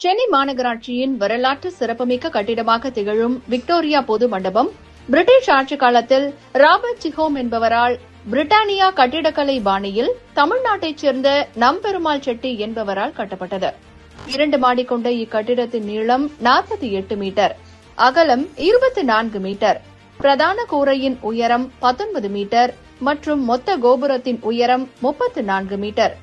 சென்னை மாநகராட்சியின் வரலாற்று சிறப்புமிக்க கட்டிடமாக திகழும் விக்டோரியா பொது மண்டபம் பிரிட்டிஷ் ஆட்சி காலத்தில் ராபர்ட் சிஹோம் என்பவரால் பிரிட்டானியா கட்டிடக்கலை பாணியில் தமிழ்நாட்டைச் சேர்ந்த நம்பெருமாள் செட்டி என்பவரால் கட்டப்பட்டது. 2 மாடி கொண்ட இக்கட்டிடத்தின் நீளம் 48 மீட்டர், அகலம் 24 மீட்டர், பிரதான கூரையின் உயரம் 19 மீட்டர் மற்றும் மொத்த கோபுரத்தின் உயரம் 34 மீட்டர்.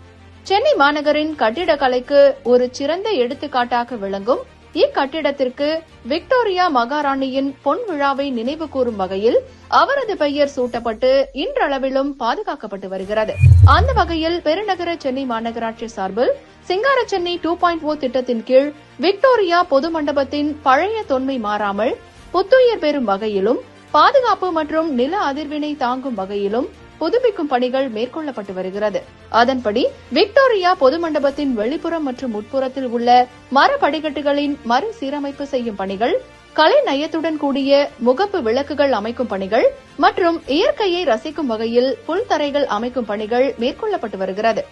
சென்னை மாநகரின் கட்டிடக்கலைக்கு ஒரு சிறந்த எடுத்துக்காட்டாக விளங்கும் இக்கட்டிடத்திற்கு விக்டோரியா மகாராணியின் பொன் விழாவை நினைவு கூறும் வகையில் அவரது பெயர் சூட்டப்பட்டு இன்றளவிலும் பாதுகாக்கப்பட்டு வருகிறது. அந்த வகையில் பெருநகர சென்னை மாநகராட்சி சார்பில் சிங்கார சென்னை 2.0 திட்டத்தின் கீழ் விக்டோரியா பொது மண்டபத்தின் பழைய தொன்மை மாறாமல் புத்துயிர் பெறும் வகையிலும் பாதுகாப்பு மற்றும் நில அதிர்வினை தாங்கும் வகையிலும் புதுப்பிக்கும் பணிகள் மேற்கொள்ளப்பட்டு வருகிறது. அதன்படி விக்டோரியா பொது மண்டபத்தின் வெளிப்புறம் மற்றும் உட்புறத்தில் உள்ள மர படிக்கட்டுகளின் மறுசீரமைப்பு செய்யும் பணிகள், கலை நயத்துடன் கூடிய முகப்பு விளக்குகள் அமைக்கும் பணிகள் மற்றும் இயற்கையை ரசிக்கும் வகையில் புல்தரைகள் அமைக்கும் பணிகள் மேற்கொள்ளப்பட்டு வருகிறது.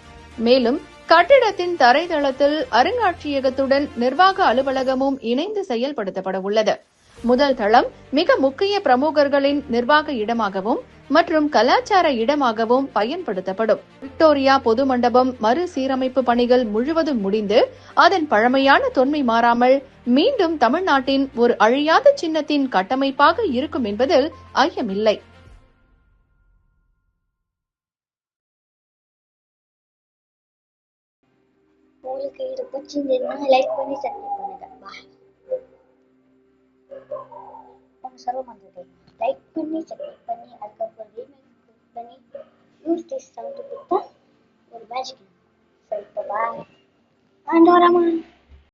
மேலும் கட்டிடத்தின் தரைதளத்தில் அருங்காட்சியகத்துடன் நிர்வாக அலுவலகமும் இணைந்து செயல்படுத்தப்பட உள்ளது. முதல் தளம் மிக முக்கிய பிரமுகர்களின் நிர்வாக இடமாகவும் மற்றும் கலாச்சார இடமாகவும் பயன்படுத்தப்படும். விக்டோரியா பொது மண்டபம் மறுசீரமைப்பு பணிகள் முழுவதும் முடிந்து அதன் பழமையான தொன்மை மாறாமல் மீண்டும் தமிழ்நாட்டின் ஒரு அழியாத சின்னத்தின் கட்டமைப்பாக இருக்கும் என்பதில் ஐயமில்லை. உங்களுக்கு இது பிடிச்சிருந்ததுன்னா லைக் பண்ணி சப்ஸ்கிரைப் பண்ணுங்க. பாய். சொல்ல மாட்டேன். லைக் பண்ணி சப்ஸ்கிரைப் பண்ணி அதுக்கப்புறம் கிளிக் பண்ணி யூஸ் திஸ் சவுண்ட் கொடுத்தா ஒரு மேஜிக். சரி பாய். ஆண்டோரமா.